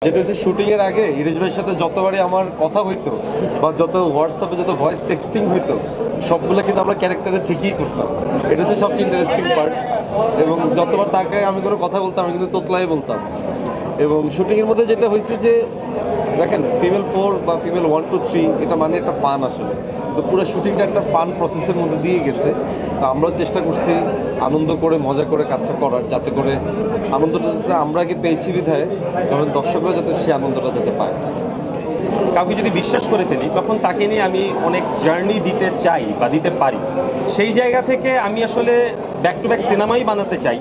যেটা হচ্ছে শুটিংয়ের আগে ইরেশ ভাইয়ের সাথে যতবারই আমার কথা হইতো বা যত হোয়াটসঅ্যাপে যত ভয়েস টেক্সটিং হইতো সবগুলো কিন্তু আমরা ক্যারেক্টারে থেকেই করতাম। এটা হচ্ছে সবচেয়ে ইন্টারেস্টিং পার্ট। এবং যতবার তাকে আমি কোনো কথা বলতাম আমি কিন্তু তোতলাই বলতাম। এবং শুটিংয়ের মধ্যে যেটা হয়েছে যে দেখেন ফিমেল 4 বা ফিমেল 1 2 3 এটা মানে একটা ফান আসলে। তো পুরো শুটিংটা একটা ফান প্রসেসের মধ্যে দিয়ে গেছে। তো আমরাও চেষ্টা করছি আনন্দ করে মজা করে কাজটা করার, যাতে করে আনন্দটা যাতে আমরা আগে পেয়েছি বিধায় ধরেন দর্শকরা যাতে সেই আনন্দটা যাতে পায়। কাউকে যদি বিশ্বাস করে ফেলি তখন তাকে নিয়ে আমি অনেক জার্নি দিতে চাই বা দিতে পারি। সেই জায়গা থেকে আমি আসলে ব্যাক টু ব্যাক সিনেমাই বানাতে চাই।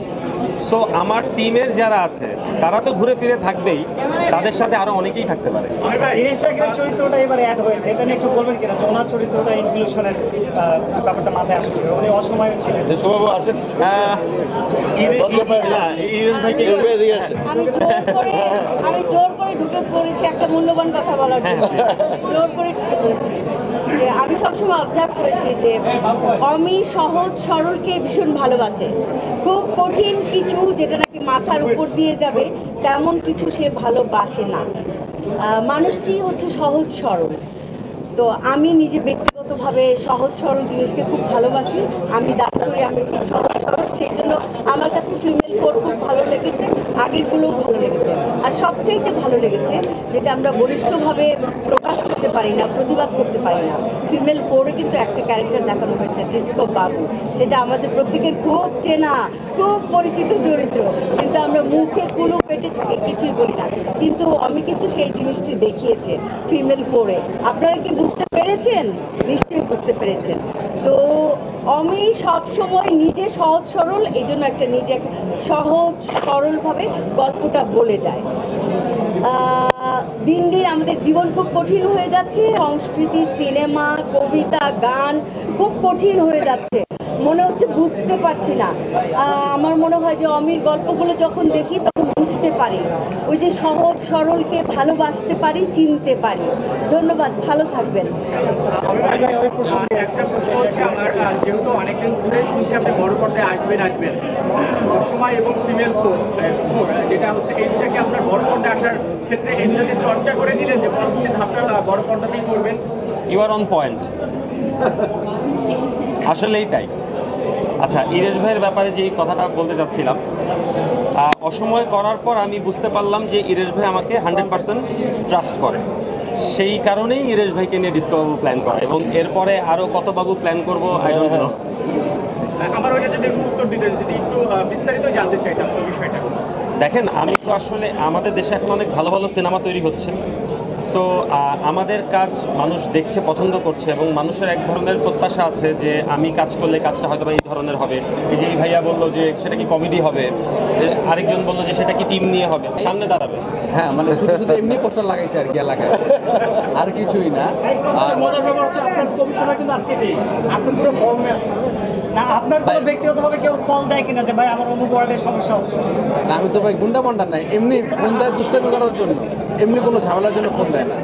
সো আমার টিমের যারা আছে তারা তো ঘুরে ফিরে থাকবেই, তাদের সাথে আরও অনেকেই থাকতে পারে। চরিত্রটা এবার অ্যাড হয়েছে, এটা নিয়ে একটু বলবেন কিনা যে ওনার চরিত্রটা ইনক্লুশনের ব্যাপারটা মাথায় আসলে উনি অসময় ছিলেন। দেশবাবু আসেন, ইরেশ ভাইকে আমি জোর করে ঢুকে পড়েছি একটা মূল্যবান কথা বলার জন্য। জোর করে ঢুকে পড়েছি যে আমি সবসময় অবজার্ভ করেছি যে অমি সহজ সরলকে ভীষণ ভালোবাসে। খুব কঠিন কিছু যেটা নাকি মাথার উপর দিয়ে যাবে তেমন কিছু সে ভালোবাসে না। মানুষটি হচ্ছে সহজ সরল। তো আমি নিজে ব্যক্তিগতভাবে সহজ সরল জিনিসকে খুব ভালোবাসি। আমি দাবি করি আমি খুব সহজ সরল, সেই জন্য আমার কাছে ফিমেল 4 খুব ভালো লেগেছে, আগেরগুলোও ভালো লেগেছে। আর সবচাইতে ভালো লেগেছে যেটা আমরা বলিষ্ঠভাবে প্রকাশ করতে পারি না, প্রতিবাদ করতে পারি না, ফিমেল 4-এ কিন্তু একটা ক্যারেক্টার দেখানো হয়েছে ডিস্কো বাবু। সেটা আমাদের প্রত্যেকের খুব চেনা, খুব পরিচিত চরিত্র, কিন্তু আমরা মুখে কোনো পেটে থেকে কিছুই বলি না। কিন্তু আমি কিন্তু সেই জিনিসটি দেখিয়েছে ফিমেল 4-এ। আপনারা কি বুঝতে পেরেছেন? নিশ্চয়ই বুঝতে পেরেছেন। তো আমি সবসময় নিজে সহজ সরল, এই জন্য একটা নিজে সহজ সরলভাবে গল্পটা বলে যায়। দিন দিন আমাদের জীবন খুব কঠিন হয়ে যাচ্ছে, সংস্কৃতি, সিনেমা, কবিতা, গান খুব কঠিন হয়ে যাচ্ছে, মনে হচ্ছে বুঝতে পারছি না। আমার মনে হয় যে অমির গল্পগুলো যখন দেখি তখন বুঝতে পারি, ওই যে সহজ সরলকে ভালোবাসতে পারি, চিনতে পারি। ধন্যবাদ, ভালো থাকবেন। একটা প্রশ্ন হচ্ছে আমার, যেহেতু অনেকদিন ধরে শুনছি আপনি বড় পর্দায় আসবেন অসময় এবং ফিমেল 4 যেটা হচ্ছে এই দুটাকে আপনার বড় পর্দায় আসার ক্ষেত্রে এই দুটাকে চর্চা করে নিলেন যে পরবর্তী ধাপটা বড় পর্দাতেই করবেন। ইউ আর অন পয়েন্ট, আসলেই তাই। আচ্ছা, ইরেশ ভাইয়ের ব্যাপারে যে কথাটা বলতে চাচ্ছিলাম, অসময় করার পর আমি বুঝতে পারলাম যে ইরেশ ভাই আমাকে 100% ট্রাস্ট করে। সেই কারণেই ইরেশ ভাইকে নিয়ে ডিস্কো বাবু প্ল্যান করা, এবং এরপরে আরও কত বাবু প্ল্যান করবো আই ডোন্ট নো। আমার ওইটা যদি উত্তর দিতে যদি একটু বিস্তারিত জানতে চাইতাম ওই বিষয়টা। দেখেন, আমি তো আসলে আমাদের দেশে এখন অনেক ভালো ভালো সিনেমা তৈরি হচ্ছে। সো আমাদের কাজ মানুষ দেখছে, পছন্দ করছে, এবং মানুষের এক ধরনের প্রত্যাশা আছে যে আমি কাজ করলে কাজটা হয়তো বা এই ধরনের হবে। এই যে এই ভাইয়া বললো যে সেটা কি কমেডি হবে, আরেকজন বললো যে সেটা কি টিম নিয়ে হবে, সামনে দাঁড়াবে। হ্যাঁ, মানে শুধু শুধু এমনি পোস্টার লাগাইছে আর কি এলাকায়, আর কিছুই না। আর মজার ব্যাপার হচ্ছে আপনার কমিশনার কিন্তু আজকে নেই, আপনি পুরো ফর্মে আছেন না। আপনার কোনো ব্যক্তিগতভাবে কেউ কল দেয় কিনা যে ভাই আমার অমুক ওয়ার্ডের সমস্যা হচ্ছে? না, আমি তো ভাই গুন্ডা মন্ডা নাই, এমনি ফোন দেয় দুষ্টামি করার জন্য, এমনি কোনো ঝামেলার জন্য ফোন দেয় না।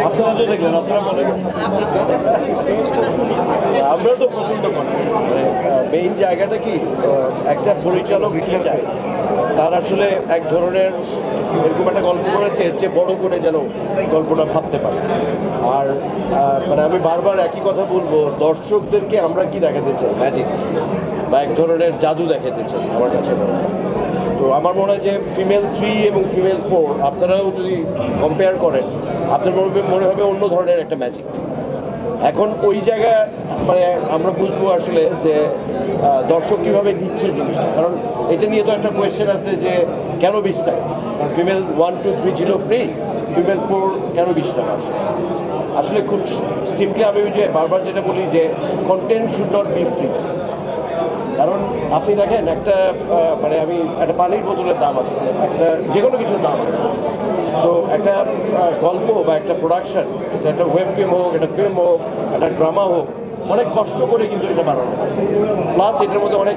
আপনারা তো দেখলেন, আপনারা বলেন। আমরা তো প্রচণ্ড মেইন জায়গাটা কি, একটা পরিচালক কি চায়, তার আসলে এক ধরনের এরকম একটা গল্প করেছে এর চেয়ে বড় করে যেন গল্পটা ভাবতে পারে। আর মানে আমি বারবার একই কথা বলবো, দর্শকদেরকে আমরা কি দেখাতে চাই, ম্যাজিক বা এক ধরনের জাদু দেখাতে চাই আমার কাছে মনে হয়। তো আমার মনে হয় যে ফিমেল 3 এবং ফিমেল 4 আপনারাও যদি কম্পেয়ার করেন, আপনার মনে হবে অন্য ধরনের একটা ম্যাজিক। এখন ওই জায়গায় মানে আমরা বুঝবো আসলে যে দর্শক কীভাবে নিচ্ছে জিনিসটা। কারণ এটা নিয়ে তো একটা কোয়েশ্চেন আছে যে কেন 20 টাকা, কারণ ফিমেল 1 2 3 ছিল ফ্রি, ফিমেল 4 কেন 20 টাকা আসলে খুব সিম্পলি আমি ওই যে বারবার যেটা বলি যে content should not be free. কারণ আপনি দেখেন একটা মানে আমি একটা পানির বোতলের দাম আছে, একটা যে কোনো কিছুর দাম আছে। সো একটা গল্প বা একটা প্রোডাকশন, এটা একটা ওয়েব ফিল্ম হোক, একটা ফিল্ম হোক, একটা ড্রামা হোক, অনেক কষ্ট করে কিন্তু এটা বানানো হয়। প্লাস এটার মধ্যে অনেক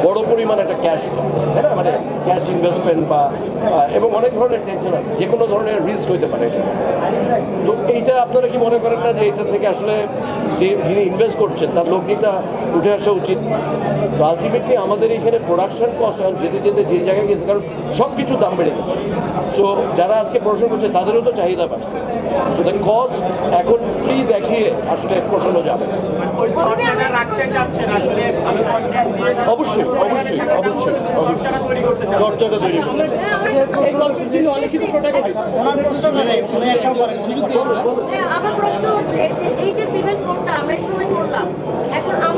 বড় পরিমাণ একটা ক্যাশ, তাই না, মানে ক্যাশ ইনভেস্টমেন্ট বা এবং অনেক ধরনের টেনশন আছে, যে কোনো ধরনের রিস্ক হইতে পারে এটা। তো এইটা আপনারা কি মনে করেন না যে এটা থেকে আসলে যে যিনি ইনভেস্ট করছেন তার লগ্নিটা উঠে আসা উচিত? তো আলটিমেটলি আমাদের এখানে প্রোডাকশন কস্ট এখন যেতে যেতে যে জায়গায় গেছে, কারণ সব কিছুর দাম বেড়ে গেছে। সো যারা আজকে পড়াশোনা করছে তাদেরও তো চাহিদা বাড়ছে। সো দ্য কস্ট এখন ফ্রি দেখিয়ে আসলে পড়াশোনা যাবে না। ওই চর্চাটা রাখতে চাচ্ছেন আসলে ভালো content দিয়ে অবশ্যই অবশ্যই অবশ্যই চর্চাটা তৈরি করতে চাচ্ছেন। চর্চাটা তৈরি করতে চাই। আমার প্রশ্ন হচ্ছে যে এই যে ফিমেল কোডটা আমরা এই সময় করলাম, এখন আমার